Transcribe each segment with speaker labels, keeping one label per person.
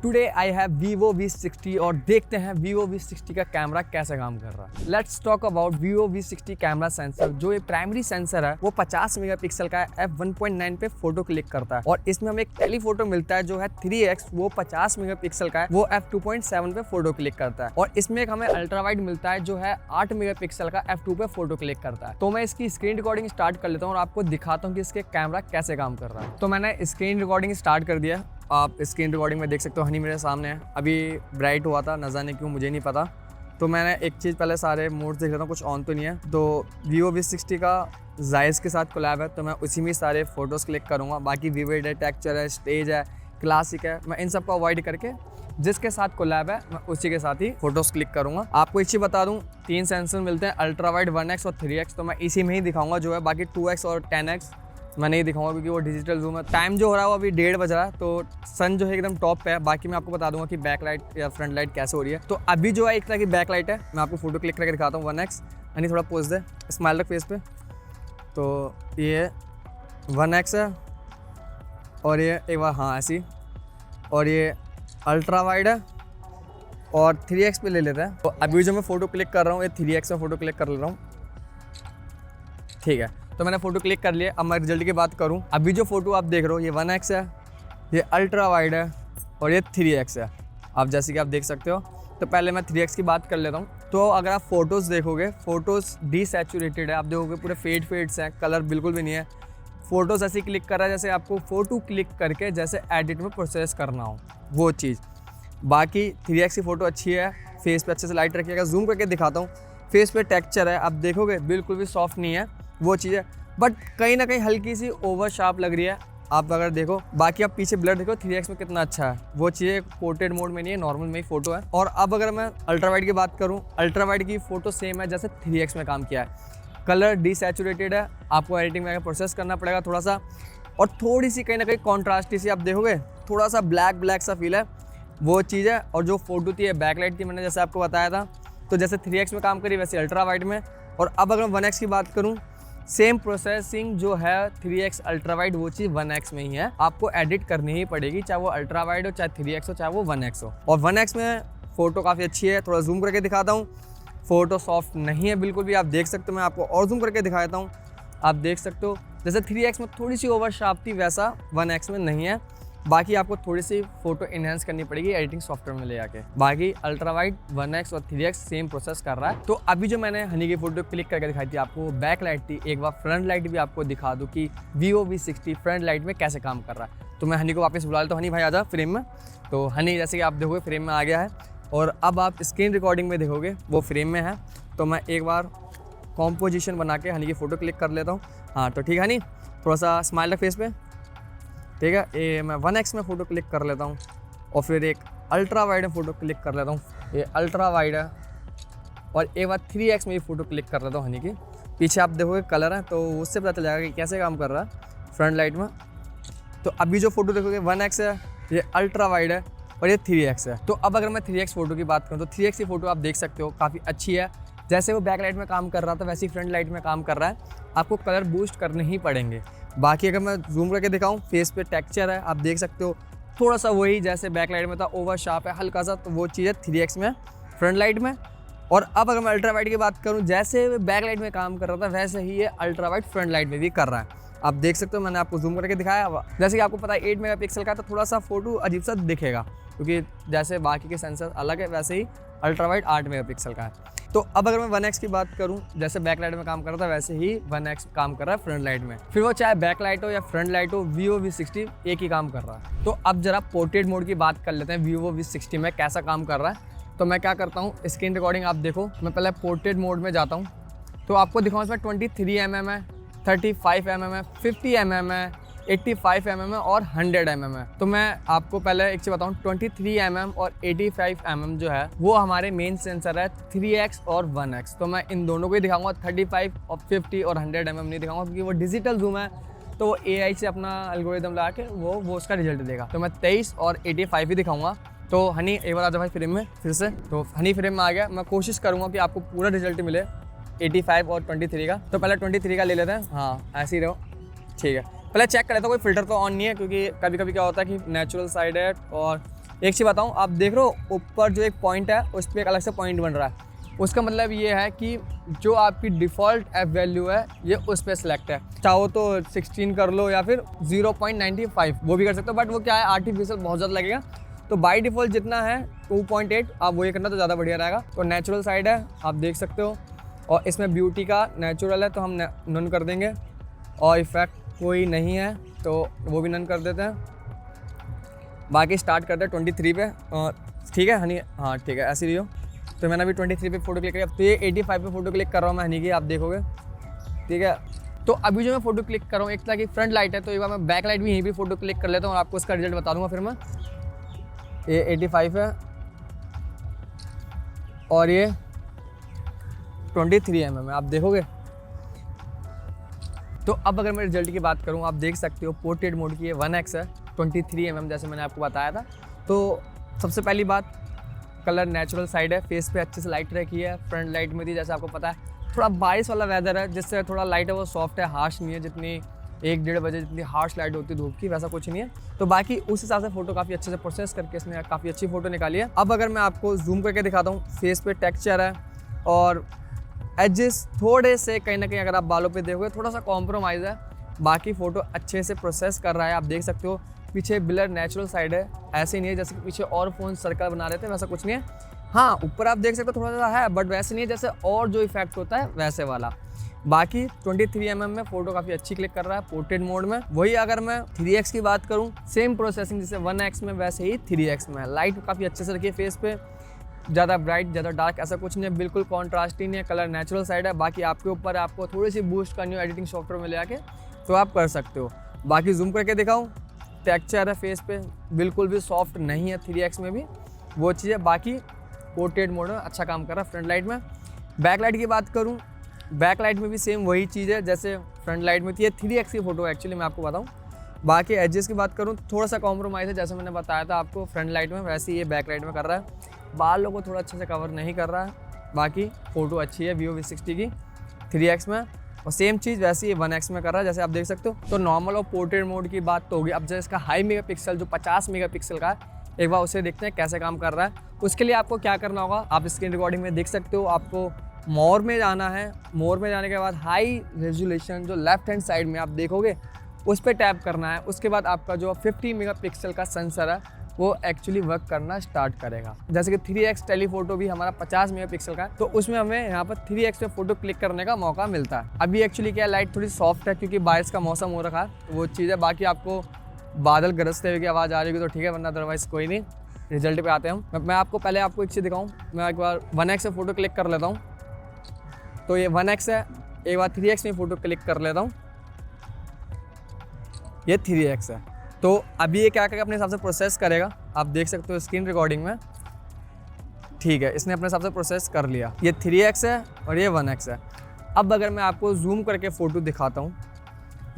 Speaker 1: Today I have Vivo V60 और देखते हैं Vivo V60 का कैमरा कैसे काम कर रहा है। Let's talk about Vivo V60 camera sensor. जो ये प्राइमरी सेंसर है वो 50 मेगापिक्सल का है, f1.9 पे फोटो क्लिक करता है और इसमें हमें एक टेलीफोटो मिलता है जो है 3x, वो 50 मेगापिक्सल का है, वो f2.7 पे फोटो क्लिक करता है। और इसमें एक हमें अल्ट्रा वाइड मिलता है जो है 8 मेगापिक्सल का f2 पे फोटो क्लिक करता है। तो मैं इसकी स्क्रीन रिकॉर्डिंग स्टार्ट कर लेता हूँ और आपको दिखाता हूँ कि इसके कैमरा कैसे काम कर रहा है। तो मैंने स्क्रीन रिकॉर्डिंग स्टार्ट कर दिया। आप स्क्रीन रिकॉर्डिंग में देख सकते हो, हनी मेरे सामने है। अभी ब्राइट हुआ था, न जाने क्यों, मुझे नहीं पता। तो मैंने एक चीज़ पहले सारे मोड्स देख लेता हूँ, कुछ ऑन तो नहीं है। तो Vivo V60 का जायज़ के साथ कोलैब है तो मैं उसी में सारे फोटोज़ क्लिक करूँगा। बाकी विविड है, टेक्सचर है, स्टेज है, क्लासिक है, मैं इन सब को अवॉइड करके जिसके साथ कोलैब है मैं उसी के साथ ही फोटोज़ क्लिक करूँगा। आपको एक चीज़ बता दूँ, 3 सेंसर मिलते हैं, अल्ट्रा वाइड, 1x और 3x। तो मैं इसी में ही दिखाऊँगा जो है। बाकी 2x और 10x मैं नहीं दिखाऊंगा क्योंकि वो डिजिटल जूम है। टाइम जो हो रहा है वो अभी 1:30 बज रहा है, तो सन जो है एकदम टॉप पे है। बाकी मैं आपको बता दूंगा कि बैक लाइट या फ्रंट लाइट कैसे हो रही है। तो अभी जो है एक तरह की बैक लाइट है, मैं आपको फोटो क्लिक करके दिखाता हूँ। 1x यानी थोड़ा पोज दे, स्माइल रख फेस पे। तो ये 1x है और ये एक बार हाँ ऐसी, और ये अल्ट्रा वाइड है और 3x पे ले लेते हैं। तो अभी जो मैं फोटो क्लिक कर रहा हूँ ये 3x में फोटो क्लिक कर ले रहा हूँ, ठीक है। तो मैंने फोटो क्लिक कर लिया। अब मैं रिजल्ट की बात करूं, अभी जो फोटो आप देख रहे हो ये 1x है, ये अल्ट्रा वाइड है और ये 3x है। आप जैसे कि आप देख सकते हो। तो पहले मैं 3x की बात कर लेता हूं। तो अगर आप फोटोज़ देखोगे, फ़ोटोज़ डीसैचुरेटेड है, आप देखोगे पूरे फेड्स हैं, कलर बिल्कुल भी नहीं है। फ़ोटोज़ ऐसी क्लिक कर रहा है जैसे आपको फ़ोटो क्लिक करके जैसे एडिट में प्रोसेस करना हो, वो चीज़। बाकी 3x की फ़ोटो अच्छी है, फेस पे अच्छे से लाइट रखिएगा। जूम करके दिखाता हूँ, फेस पे टेक्सचर है, आप देखोगे बिल्कुल भी सॉफ्ट नहीं है, वो चीज़ है। बट कहीं ना कहीं हल्की सी ओवर शार्प लग रही है, आप अगर देखो। बाकी आप पीछे ब्लर देखो 3x में कितना अच्छा है, वो चीज़ें पोर्ट्रेट मोड में नहीं है, नॉर्मल में ही फोटो है। और अब अगर मैं अल्ट्रा वाइड की बात करूं, अल्ट्रा वाइड की फ़ोटो सेम है जैसे 3x में काम किया है। कलर डीसैचुरेटेड है, आपको एडिटिंग में प्रोसेस करना पड़ेगा थोड़ा सा, और थोड़ी सी कहीं ना कहीं कॉन्ट्रास्टी सी आप देखोगे, थोड़ा सा ब्लैक सा फील है, वो चीज़ है। और जो फोटो थी बैकलाइट थी, मैंने जैसे आपको बताया था, तो जैसे 3x में काम करी वैसे अल्ट्रा वाइड में। और अब अगर मैं 1x की बात करूँ, सेम प्रोसेसिंग जो है 3x अल्ट्रा वाइड, वो चीज़ 1x में ही है। आपको एडिट करनी ही पड़ेगी, चाहे वो अल्ट्रा वाइड हो, चाहे 3x हो, चाहे वो 1x हो। और 1x में फ़ोटो काफ़ी अच्छी है। थोड़ा जूम करके दिखाता हूँ, फ़ोटो सॉफ्ट नहीं है बिल्कुल भी, आप देख सकते हो। मैं आपको और जूम करके दिखाता हूँ, आप देख सकते हो जैसे 3x में थोड़ी सी ओवर शार्प थी, वैसा 1x में नहीं है। बाकी आपको थोड़ी सी फोटो इनहेंस करनी पड़ेगी एडिटिंग सॉफ्टवेयर में ले आके। बाकी अल्ट्रा वाइड, 1x और 3x सेम प्रोसेस कर रहा है। तो अभी जो मैंने हनी की फोटो क्लिक करके दिखाई थी आपको, बैक लाइट थी। एक बार फ्रंट लाइट भी आपको दिखा दूं कि Vivo V60 फ्रंट लाइट में कैसे काम कर रहा है। तो मैं हनी को वापस बुला लेता हूँ। हनी भाई आजा फ्रेम में। तो हनी जैसे कि आप देखोगे फ्रेम में आ गया है, और अब आप स्क्रीन रिकॉर्डिंग में देखोगे वो फ्रेम में है। तो मैं एक बार कॉम्पोजिशन बना के हनी की फ़ोटो क्लिक कर लेता हूँ। हाँ तो ठीक है हनी, थोड़ा सा स्माइल रख फेस पे, ठीक है। ये मैं 1x में फ़ोटो क्लिक कर लेता हूँ और फिर एक अल्ट्रा वाइड में फ़ोटो क्लिक कर लेता हूँ। ये अल्ट्रा वाइड है, और एक बार 3x में भी फ़ोटो क्लिक कर लेता हूँ हनी की। पीछे आप देखोगे कलर है, तो उससे पता चल जाएगा कि कैसे काम कर रहा है फ्रंट लाइट में। तो अभी जो फ़ोटो देखोगे 1x है, ये अल्ट्रा वाइड है और ये 3x है। तो अब अगर मैं 3x फ़ोटो की बात करूँ, तो 3x की फ़ोटो आप देख सकते हो काफ़ी अच्छी है। जैसे वो बैक लाइट में काम कर रहा था वैसे ही फ्रंट लाइट में काम कर रहा है। आपको कलर बूस्ट करने ही पड़ेंगे। बाकी अगर मैं जूम करके दिखाऊं, फेस पे टेक्सचर है, आप देख सकते हो थोड़ा सा वही जैसे बैक लाइट में था, ओवर शार्प है हल्का सा, तो वो चीज़ है 3x में फ्रंट लाइट में। और अब अगर मैं अल्ट्रा वाइड की बात करूं, जैसे बैक लाइट में काम कर रहा था वैसे ही ये अल्ट्रा वाइड फ्रंट लाइट में भी कर रहा है। आप देख सकते हो, मैंने आपको जूम करके दिखाया। जैसे कि आपको पता है 8 मेगापिक्सल का, तो थोड़ा सा फोटो अजीब सा दिखेगा क्योंकि जैसे बाकी के सेंसर अलग है, वैसे ही अल्ट्रा वाइड 8 मेगापिक्सल का है। तो अब अगर मैं 1x की बात करूं, जैसे बैक लाइट में काम कर रहा था वैसे ही 1x काम कर रहा है फ्रंट लाइट में। फिर वो चाहे बैक लाइट हो या फ्रंट लाइट हो, Vivo V60 एक ही काम कर रहा है। तो अब जरा पोर्ट्रेट मोड की बात कर लेते हैं, Vivo V60 में कैसा काम कर रहा है। तो मैं क्या करता हूँ, स्क्रीन रिकॉर्डिंग आप देखो, मैं पहले पोर्ट्रेट मोड में जाता हूँ। तो आपको दिखाऊँ इसमें 23 mm है, 35 mm है, 50 mm है, 85 mm है और 100 mm है। तो मैं आपको पहले एक चीज़ बताऊँ, 23 mm और 85 mm जो है वो हमारे मेन सेंसर है 3x और 1x। तो मैं इन दोनों को ही दिखाऊंगा, 35 और 50 और 100 mm नहीं दिखाऊंगा क्योंकि वो डिजिटल जूम है, तो वो AI से अपना एल्गोरिदम लगा के वो उसका रिजल्ट देगा। तो मैं 23 और 85 ही दिखाऊंगा। तो हनी एक बार आ जाओ भाई फ्रेम में फिर से। तो हनी फ्रेम में आ गया। मैं कोशिश करूँगा कि आपको पूरा रिजल्ट मिले 85 और 23 का। तो पहले 23 का ले लेते हैं। हाँ ऐसे ही रहो, ठीक है। पहले चेक कर लेता हूँ कोई फ़िल्टर तो ऑन नहीं है, क्योंकि कभी कभी क्या होता है कि नेचुरल साइड है और एक चीज़ बताऊँ, आप देख रहे हो ऊपर जो एक पॉइंट है उस पर एक अलग से पॉइंट बन रहा है, उसका मतलब ये है कि जो आपकी डिफ़ॉल्ट एफ वैल्यू है ये उस पर सिलेक्ट है। चाहो तो 16 कर लो या फिर 0.95 वो भी कर सकते हो, बट वो क्या है आर्टिफिशियल बहुत ज़्यादा लगेगा। तो बाय डिफ़ॉल्ट जितना है 2.8 आप वही करना तो ज़्यादा बढ़िया रहेगा। तो नेचुरल साइड है आप देख सकते हो, और इसमें ब्यूटी का नेचुरल है तो हम नन कर देंगे, और इफेक्ट कोई नहीं है तो वो भी नन कर देते हैं। बाकी स्टार्ट करते हैं 23 पे, ठीक है हनी, हाँ ठीक है ऐसी रही हो। तो मैंने अभी 23 पे फ़ोटो क्लिक किया, तो ये 85 पे फ़ोटो क्लिक कर रहा हूँ मैं हनी की, आप देखोगे ठीक है। तो अभी जो मैं फ़ोटो क्लिक कर रहा हूँ एक तरह की फ्रंट लाइट है, तो एक बार मैं बैक लाइट भी यहीं भी फ़ोटो क्लिक कर लेता हूँ और आपको इसका रिजल्ट बता दूँगा फिर मैं। ये 85 है और ये 23 mm है, आप देखोगे। तो अब अगर मैं रिजल्ट की बात करूँ, आप देख सकते हो पोर्ट्रेट मोड की ये 1x है, 23 mm जैसे मैंने आपको बताया था। तो सबसे पहली बात कलर नेचुरल साइड है, फेस पे अच्छे से लाइट रखी है, फ्रंट लाइट में थी जैसे आपको पता है। थोड़ा बारिश वाला वेदर है जिससे थोड़ा लाइट है वो सॉफ्ट है, हार्श नहीं है, जितनी 1-1:30 बजे जितनी हार्श लाइट होती है धूप की वैसा कुछ नहीं है। तो बाकी उस हिसाब से फ़ोटो काफ़ी अच्छे से प्रोसेस करके इसने काफ़ी अच्छी फ़ोटो निकाली है। अब अगर मैं आपको जूम करके दिखाता हूँ, फेस पे टेक्सचर है और एजेस थोड़े से कहीं ना कहीं अगर आप बालों पे देखोगे थोड़ा सा कॉम्प्रोमाइज़ है, बाकी फ़ोटो अच्छे से प्रोसेस कर रहा है। आप देख सकते हो पीछे ब्लर नेचुरल साइड है, ऐसे नहीं है जैसे कि पीछे और फ़ोन सर्कल बना रहे थे वैसा कुछ नहीं है। हाँ ऊपर आप देख सकते हो थोड़ा सा है, बट वैसे नहीं है जैसे और जो इफेक्ट होता है वैसे वाला। बाकी 23 mm में फ़ोटो काफ़ी अच्छी क्लिक कर रहा है पोर्ट्रेट मोड में। वही अगर मैं 3x की बात करूँ, सेम प्रोसेसिंग जैसे 1x में वैसे ही 3x में है। लाइट काफ़ी अच्छे से रखी है फेस पे, ज़्यादा ब्राइट ज़्यादा डार्क ऐसा कुछ नहीं है, बिल्कुल कॉन्ट्रास्ट ही नहीं है, कलर नेचुरल साइड है। बाकी आपके ऊपर आपको थोड़ी सी बूस्ट करनी हो एडिटिंग सॉफ्टवेयर में ले आके तो आप कर सकते हो। बाकी जूम करके दिखाऊँ, टेक्सचर है फेस पे, बिल्कुल भी सॉफ्ट नहीं है 3x में भी, वो चीज़ है। बाकी पोर्ट्रेट मोड में अच्छा काम कर रहा है फ्रंट लाइट में। बैक लाइट की बात करूँ, बैक लाइट में भी सेम वही चीज़ है जैसे फ्रंट लाइट में थी। ये 3x की फ़ोटो एक्चुअली मैं आपको बताऊँ। बाकी एजेस की बात करूँ थोड़ा सा कॉम्प्रोमाइज़ है, जैसे मैंने बताया था आपको फ्रंट लाइट में वैसे ही ये बैक लाइट में कर रहा है। बालों को थोड़ा अच्छे से कवर नहीं कर रहा है। बाकी फ़ोटो अच्छी है Vivo V60 की 3x में, और सेम चीज़ वैसे ही 1x में कर रहा है जैसे आप देख सकते हो। तो नॉर्मल और पोर्ट्रेट मोड की बात तो होगी। अब जैसे इसका हाई मेगापिक्सल जो 50 मेगापिक्सल का है, एक बार उसे देखते हैं कैसे काम कर रहा है। उसके लिए आपको क्या करना होगा, आप स्क्रीन रिकॉर्डिंग में देख सकते हो, आपको मोर में जाना है। मोर में जाने के बाद हाई रेजोल्यूशन जो लेफ्ट हैंड साइड में आप देखोगे उस पर टैप करना है। उसके बाद आपका जो 50 मेगापिक्सल का सेंसर है वो एक्चुअली वर्क करना स्टार्ट करेगा। जैसे कि 3x टेलीफोटो भी हमारा 50 मेगापिक्सल का है, तो उसमें हमें यहाँ पर 3x पे फोटो क्लिक करने का मौका मिलता है। अभी एक्चुअली क्या लाइट थोड़ी सॉफ्ट है क्योंकि बारिश का मौसम हो रखा है, वो चीज़ है। बाकी आपको बादल गरजते हुए की आवाज़ आ रही होगी तो ठीक है, वरना अदरवाइज़ कोई नहीं। रिजल्ट पे आते हैं हम। मैं आपको पहले आपको एक चीज़ दिखाऊँ, मैं एक बार 1x से फ़ोटो क्लिक कर लेता हूँ। तो ये 1x है, एक बार 3x में फ़ोटो क्लिक कर लेता हूँ, ये 3x है। तो अभी ये क्या करके अपने हिसाब से प्रोसेस करेगा, आप देख सकते हो स्क्रीन रिकॉर्डिंग में। ठीक है, इसने अपने हिसाब से प्रोसेस कर लिया। ये 3x है और ये 1x है। अब अगर मैं आपको जूम करके फ़ोटो दिखाता हूँ,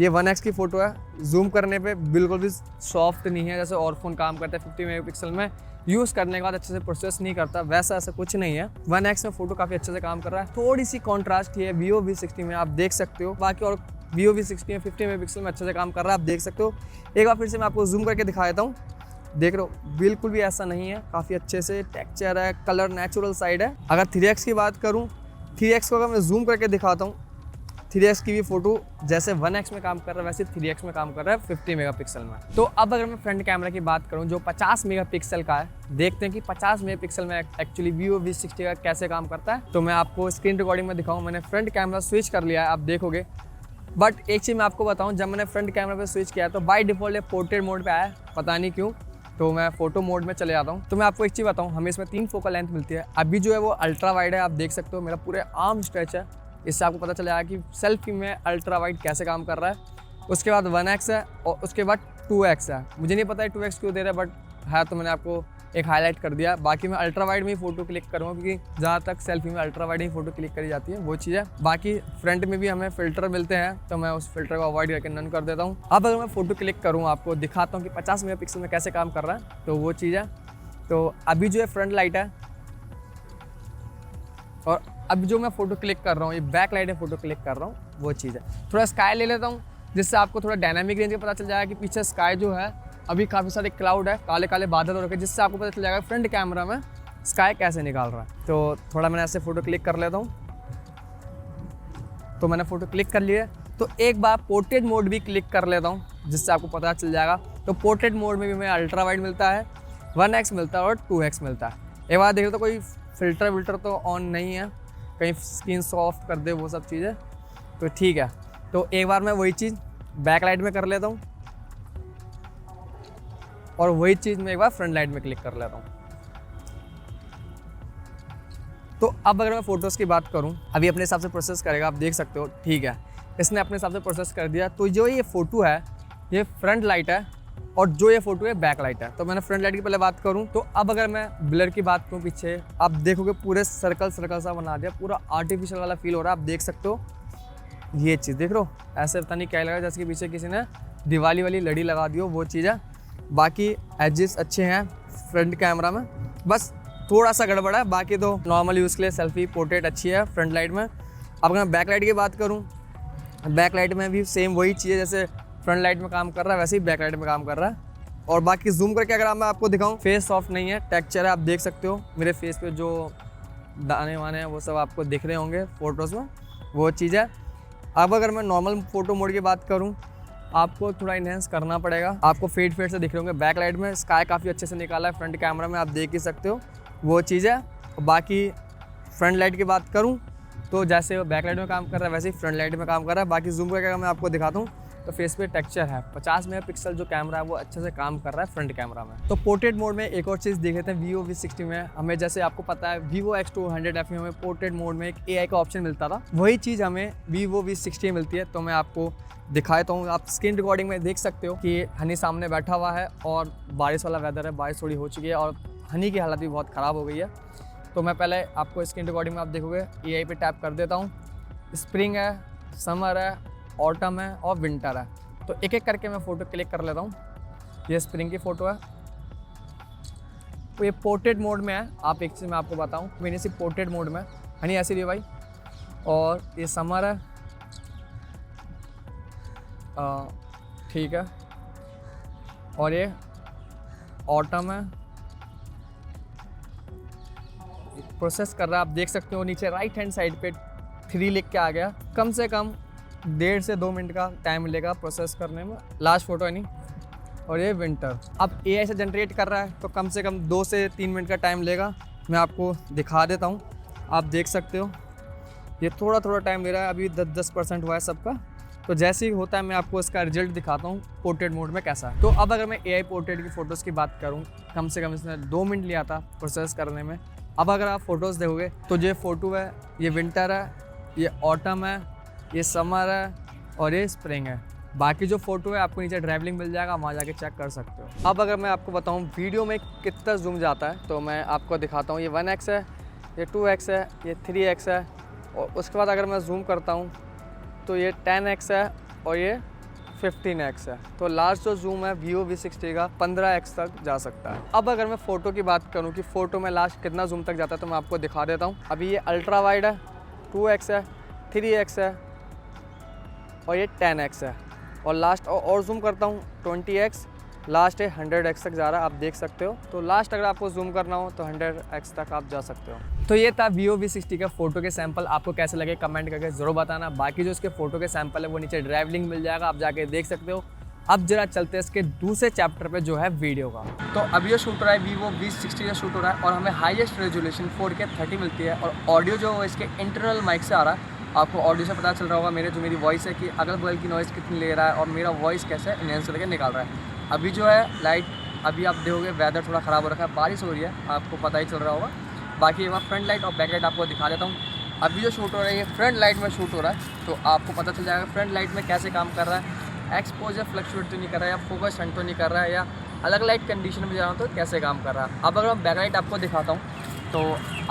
Speaker 1: ये 1x की फ़ोटो है। जूम करने पे बिल्कुल भी सॉफ्ट नहीं है जैसे और फ़ोन काम करता है 50 मेगापिक्सल में, यूज़ करने के बाद अच्छे से प्रोसेस नहीं करता, वैसा ऐसा कुछ नहीं है। 1x में फ़ोटो काफ़ी अच्छे से काम कर रहा है। थोड़ी सी कॉन्ट्रास्ट है Vivo V60 में, आप देख सकते हो। बाकी और Vivo V60 में 50 मेगापिक्सल में अच्छे से काम कर रहा है, आप देख सकते हो। एक बार फिर से मैं आपको जूम करके दिखा देता हूँ, देख रहे हो बिल्कुल भी ऐसा नहीं है, काफ़ी अच्छे से टेक्सचर है, कलर नेचुरल साइड है। अगर 3x की बात करूँ, 3x को अगर मैं जूम करके दिखाता हूँ, 3x की भी फ़ोटो जैसे 1x में काम कर रहा है वैसे 3x में काम कर रहा है 50 मेगापिक्सल में। तो अब अगर मैं फ्रंट कैमरा की बात करूं जो 50 मेगापिक्सल का है, देखते हैं कि 50 मेगापिक्सल में एक्चुअली Vivo V60 का कैसे काम करता है। तो मैं आपको स्क्रीन रिकॉर्डिंग में दिखाऊं, मैंने फ्रंट कैमरा स्विच कर लिया है, आप देखोगे। बट एक चीज़ मैं आपको बताऊँ, जब मैंने फ्रंट कैमरा पर स्विच किया तो बाई डिफ़ॉल्ट पोर्ट्रेट मोड पर आया, पता नहीं क्यों। तो मैं फ़ोटो मोड में चले जाता हूँ। तो मैं आपको एक चीज़ बताऊँ, हमें इसमें 3 फोकल लेंथ मिलती है। अभी जो है वो अल्ट्रा वाइड है, आप देख सकते हो मेरा पूरे आर्म स्ट्रेच है, इससे आपको पता चला है कि सेल्फी में अल्ट्रा वाइड कैसे काम कर रहा है। उसके बाद 1x है और उसके बाद 2x है। मुझे नहीं पता है 2x क्यों दे रहा है, बट है तो मैंने आपको एक हाईलाइट कर दिया। बाकी मैं अल्ट्रा वाइड में ही फ़ोटो क्लिक करूँगा क्योंकि ज़्यादा तक सेल्फी में अल्ट्रा वाइड ही फ़ोटो क्लिक करी जाती है, वो चीज़ है। बाकी फ्रंट में भी हमें फ़िल्टर मिलते हैं, तो मैं उस फिल्टर को अवॉइड करके नन कर देता हूँ। अब अगर मैं फ़ोटो क्लिक करूँ, आपको दिखाता हूँ कि 50 मेगापिक्सल में कैसे काम कर रहा है, तो वो चीज़ है। तो अभी जो है फ्रंट लाइट है और अब जो मैं फ़ोटो क्लिक कर रहा हूँ, ये बैक लाइट में फ़ोटो क्लिक कर रहा हूँ, वो चीज़ है। थोड़ा स्काई ले लेता हूँ जिससे आपको थोड़ा डायनामिक रेंज का पता चल जाएगा कि पीछे स्काई जो है अभी काफ़ी सारे क्लाउड है, काले काले बादल हो रखे, जिससे आपको पता चल जाएगा फ्रंट कैमरा में स्काई कैसे निकाल रहा है। तो थोड़ा मैंने ऐसे फ़ोटो क्लिक कर लेता हूँ। तो मैंने फ़ोटो क्लिक कर लिया। तो एक बार पोर्ट्रेट मोड भी क्लिक कर लेता हूँ, जिससे आपको पता चल जाएगा। तो पोर्ट्रेट मोड में भी हमें अल्ट्रा वाइड मिलता है, 1x मिलता है और 2x मिलता है। एक बार देखो तो कोई फ़िल्टर विल्टर तो ऑन नहीं है, कहीं स्क्रीन सॉफ्ट कर दे वो सब चीज़ें, तो ठीक है। तो एक बार मैं वही चीज़ बैक लाइट में कर लेता हूँ और वही चीज़ मैं एक बार फ्रंट लाइट में क्लिक कर लेता हूँ। तो अब अगर मैं फ़ोटोज़ की बात करूँ, अभी अपने हिसाब से प्रोसेस करेगा, आप देख सकते हो, ठीक है। इसने अपने हिसाब से प्रोसेस कर दिया। तो जो ये फ़ोटो है ये फ्रंट लाइट है और जो ये फ़ोटो है बैक लाइट है। तो मैंने फ्रंट लाइट की पहले बात करूँ, तो अब अगर मैं ब्लर की बात करूँ पीछे, आप देखोगे पूरे सर्कल सर्कल सा बना दिया, पूरा आर्टिफिशियल वाला फील हो रहा है। आप देख सकते हो ये चीज़, देख लो ऐसे पता नहीं क्या लगा, जैसे कि पीछे किसी ने दिवाली वाली लड़ी लगा दी हो, वो चीज़ है। बाकी एजेस अच्छे हैं फ्रंट कैमरा में, बस थोड़ा सा गड़बड़ है, बाकी तो नॉर्मल यूज़ के लिए सेल्फी पोर्ट्रेट अच्छी है फ्रंट लाइट में। अब अगर मैं बैक लाइट की बात करूँ, बैक लाइट में भी सेम वही चीज़ है, जैसे फ्रंट लाइट में काम कर रहा है वैसे ही बैक लाइट में काम कर रहा है। और बाकी जूम करके अगर मैं आपको दिखाऊं, फेस सॉफ्ट नहीं है, टेक्सचर है। आप देख सकते हो मेरे फेस पे जो दाने वाने हैं वो सब आपको दिख रहे होंगे फ़ोटोज़ में, वो चीज़ है। अब अगर मैं नॉर्मल फ़ोटो मोड की बात करूँ, आपको थोड़ा इन्हेंस करना पड़ेगा। आपको फेड से दिख रहे होंगे, बैक लाइट में स्काई काफ़ी अच्छे से निकाला है, फ्रंट कैमरा में आप देख ही सकते हो, वो चीज़ है। बाकी फ्रंट लाइट की बात करूँ तो जैसे वो बैक लाइट में काम कर रहा है वैसे ही फ्रंट लाइट में काम कर रहा है। बाकी जूम करके अगर मैं आपको दिखाता हूँ तो फेस पे टेक्सचर है, 50 मेगापिक्सल जो कैमरा है वो अच्छे से काम कर रहा है फ्रंट कैमरा में। तो पोर्ट्रेट मोड में एक और चीज़ देख लेते हैं Vivo V60 में। हमें जैसे आपको पता है Vivo X2 100F में हमें पोर्ट्रेट मोड में एक AI का ऑप्शन मिलता था, वही चीज़ हमें Vivo V60 में मिलती है। तो मैं आपको दिखाता हूँ। आप स्क्रीन रिकॉर्डिंग में देख सकते हो कि हनी सामने बैठा हुआ है और बारिश वाला वेदर है, बारिश थोड़ी हो चुकी है और हनी की हालत भी बहुत ख़राब हो गई है। तो मैं पहले आपको स्क्रीन रिकॉर्डिंग में आप देखोगे AI पे टैप कर देता हूँ। स्प्रिंग है, समर है, ऑटम है और विंटर है। तो एक एक करके मैं फ़ोटो क्लिक कर लेता हूँ। ये स्प्रिंग की फ़ोटो है, तो ये पोर्ट्रेट मोड में है। आप एक चीज़ मैं आपको बताऊँ, मैंने सिर्फ पोर्ट्रेट मोड में हनी ऐसी रही भाई। और ये समर है, ठीक है, और ये ऑटम है, प्रोसेस कर रहा है। आप देख सकते हो नीचे राइट हैंड साइड पे 3 लिख के आ गया। कम से कम 1.5 से 2 मिनट का टाइम मिलेगा प्रोसेस करने में। लास्ट फोटो है नहीं। और ये विंटर अब AI से जनरेट कर रहा है, तो कम से कम 2 से 3 मिनट का टाइम लेगा। मैं आपको दिखा देता हूँ, आप देख सकते हो ये थोड़ा थोड़ा टाइम ले रहा है। अभी 10% हुआ है सबका। तो जैसे ही होता है मैं आपको इसका रिजल्ट दिखाता हूँ पोर्ट्रेट मोड में कैसा है। तो अब अगर मैं AI पोर्ट्रेट की फ़ोटोज़ की बात करूँ, कम से कम इसने 2 मिनट लिया था प्रोसेस करने में। अब अगर आप फ़ोटोज़ देखोगे तो ये फ़ोटो है, ये विंटर है, ये ऑटम है, ये समर है और ये स्प्रिंग है। बाकी जो फ़ोटो है आपको नीचे ड्राइव लिंक मिल जाएगा, वहाँ जाके चेक कर सकते हो। अब अगर मैं आपको बताऊँ वीडियो में कितना जूम जाता है, तो मैं आपको दिखाता हूँ। ये 1x है, ये 2x है, ये 3x है और उसके बाद अगर मैं जूम करता हूँ तो ये 10x है और ये 15x है। तो लास्ट जो जूम है Vivo V60 का 15x तक जा सकता है। अब अगर मैं फ़ोटो की बात करूँ कि फ़ोटो में लास्ट कितना जूम तक जाता है, तो मैं आपको दिखा देता हूँ। अभी ये अल्ट्रा वाइड है, 2x है, 3x है और ये 10x है। और लास्ट और जूम करता हूँ 20x, लास्ट है 100x तक जा रहा है, आप देख सकते हो। तो लास्ट अगर आपको जूम करना हो तो 100x तक आप जा सकते हो। तो ये था Vivo V60 का फ़ोटो के सैंपल। आपको कैसे लगे कमेंट करके ज़रूर बताना। बाकी जो इसके फ़ोटो के सैंपल है वो नीचे ड्राइव लिंक मिल जाएगा, आप जाके देख सकते हो। अब जरा चलते हैं इसके दूसरे चैप्टर पे जो है वीडियो का। तो अभी ये शूट हो रहा है Vivo V60 का शूट हो रहा है और हमें हाईएस्ट रेजोल्यूशन 4K 30 मिलती है। और ऑडियो जो है इसके इंटरनल माइक से आ रहा है। आपको ऑडियो से पता चल रहा होगा मेरी वॉइस है कि अगल बगल की नॉइज़ कितनी ले रहा है और मेरा वॉइस कैसे इनहेंस करके निकाल रहा है। अभी जो है लाइट, अभी आप देखोगे वेदर थोड़ा ख़राब हो रखा है, बारिश हो रही है, आपको पता ही चल रहा होगा। बाकी मैं फ्रंट लाइट और बैक लाइट आपको दिखा देता हूँ। अभी जो शूट हो रहा है ये फ्रंट लाइट में शूट हो रहा है, तो आपको पता चल जाएगा फ्रंट लाइट में कैसे काम कर रहा है। एक्सपोजर फ्लक्चुएट तो नहीं कर रहा है या फोकस हंट तो नहीं कर रहा है या अलग लाइट कंडीशन में जा रहा हूँ तो कैसे काम कर रहा है। अब अगर मैं बैक लाइट आपको दिखाता हूँ तो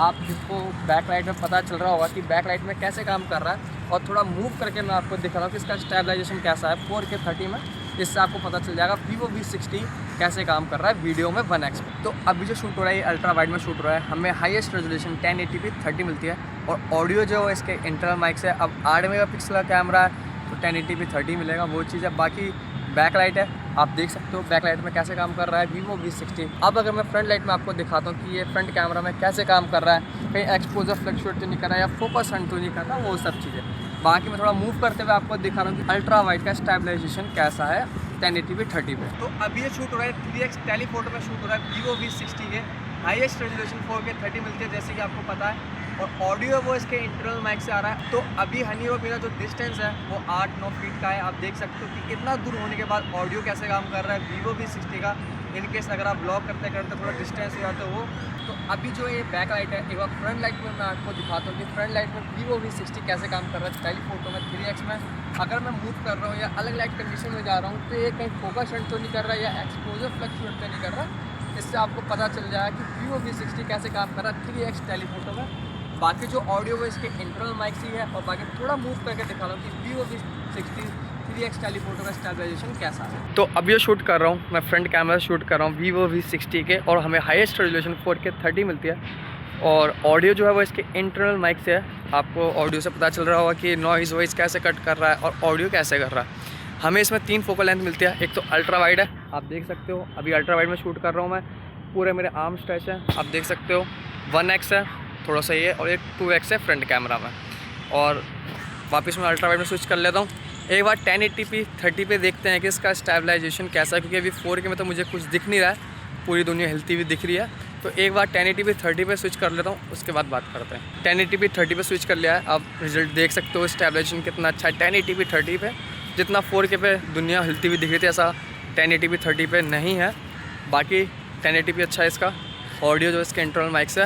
Speaker 1: आप जिसको बैक लाइट में पता चल रहा होगा कि बैक लाइट में कैसे काम कर रहा है। और थोड़ा मूव करके मैं आपको दिखा रहा हूँ कि इसका स्टेबलाइजेशन कैसा है 4K 30 में, जिससे आपको पता चल जाएगा Vivo V60 कैसे काम कर रहा है वीडियो में 1x में। तो अभी जो शूट हो रहा है ये अल्ट्रा वाइड में शूट हो रहा है, हमें हाईएस्ट रेजोल्यूशन 1080p 30 मिलती है। और ऑडियो जो है इसके इंटरनल माइक से, अब 8 मेगापिक्सल का कैमरा है तो 1080p 30 मिलेगा, वो चीज़ है। बाकी बैक लाइट है, आप देख सकते हो बैक लाइट में कैसे काम कर रहा है Vivo V60। अब अगर मैं फ्रंट लाइट में आपको दिखाता हूँ कि ये फ्रंट कैमरा में कैसे काम कर रहा है, कहीं एक्सपोजर फ्लक्चुएट तो नहीं कर रहा है या फोकस हंट तो नहीं कर रहा, वो सब चीज़ें। बाकी मैं थोड़ा मूव करते हुए आपको दिखा रहा हूँ कि अल्ट्रा वाइड का स्टेबलाइजेशन कैसा है 1080p 30 पे। तो अभी ये शूट हो रहा है 3x टेलीफोटो में शूट हो रहा है Vivo V60 के, हाईएस्ट रेजोल्यूशन 4K 30 मिलती है जैसे कि आपको पता है, और ऑडियो वो इसके इंटरनल माइक से आ रहा है। तो अभी हनी और मेरा जो डिस्टेंस है वो 8-9 फीट का है। आप देख सकते हो कि इतना दूर होने के बाद ऑडियो कैसे काम कर रहा है Vivo V60 का। इनकेस अगर आप ब्लॉग करते करते थोड़ा डिस्टेंस हो जाता है वो, तो अभी जो ये बैक लाइट है एक बार फ्रंट लाइट में मैं आपको दिखाता हूँ कि फ्रंट लाइट में Vivo V60 कैसे काम कर रहा है टेलीफोटो में 3x में। अगर मैं मूव कर रहा हूँ या अलग लाइट कंडीशन में जा रहा हूँ तो ये कहीं फोकस हंट तो नहीं कर रहा है या एक्सपोजर फ्लक्चुएट तो नहीं कर रहा। इससे आपको पता चल जाएगा कि Vivo V60 कैसे काम कर रहा है 3x टेलीफोटो में। बाकी जो ऑडियो है इसके इंटरनल माइक से है, और बाकी थोड़ा मूव करके दिखा रहा हूँ कि Vivo V60 3x टेलीफोटो का स्टेबलाइजेशन कैसा है। तो अब ये शूट कर रहा हूँ मैं फ्रंट कैमरा शूट कर रहा हूँ Vivo V60 के, और हमें हाईएस्ट रेजोल्यूशन 4K 30 मिलती है, और ऑडियो जो है वो इसके इंटरनल माइक से है। आपको ऑडियो से पता चल रहा होगा कि नॉइज़ वॉइस कैसे कट कर रहा है और ऑडियो कैसे कर रहा है। हमें इसमें 3 फोकल लेंथ मिलती है। एक तो अल्ट्रा वाइड है, आप देख सकते हो अभी अल्ट्रा वाइड में शूट कर रहा हूँ मैं, पूरे मेरे आर्म स्ट्रेच है, आप देख सकते हो 1x है थोड़ा सा ये, और एक 2x है फ्रंट कैमरा में। और वापस मैं अल्ट्रा वाइड में स्विच कर लेता हूँ। एक बार 1080p 30 पे देखते हैं कि इसका स्टेबलाइजेशन कैसा है, क्योंकि अभी 4K में तो मुझे कुछ दिख नहीं रहा है, पूरी दुनिया हिलती हुई दिख रही है। तो एक बार 1080p 30 पे स्विच कर लेता हूँ, उसके बाद बात करते हैं। 1080p 30 पे स्विच कर लिया है, आप रिजल्ट देख सकते हो स्टेबलाइजेशन कितना अच्छा है 1080p 30 पे। जितना 4K पे दुनिया हिलती हुई दिख रही थी ऐसा 1080p 30 पे नहीं है। बाकी 1080p अच्छा है इसका, ऑडियो जो इसके इंटरनल माइक से,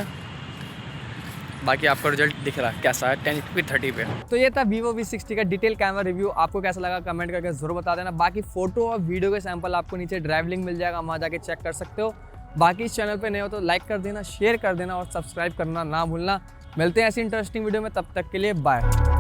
Speaker 1: बाकी आपका रिजल्ट दिख रहा है कैसा है 1080p 30 पे। तो ये था Vivo V60 का डिटेल कैमरा रिव्यू। आपको कैसा लगा कमेंट करके ज़रूर बता देना। बाकी फ़ोटो और वीडियो के सैंपल आपको नीचे ड्राइव लिंक मिल जाएगा, वहाँ जाके चेक कर सकते हो। बाकी इस चैनल पे नए हो तो लाइक कर देना, शेयर कर देना और सब्सक्राइब करना ना भूलना। मिलते हैं ऐसी इंटरेस्टिंग वीडियो में, तब तक के लिए बाय।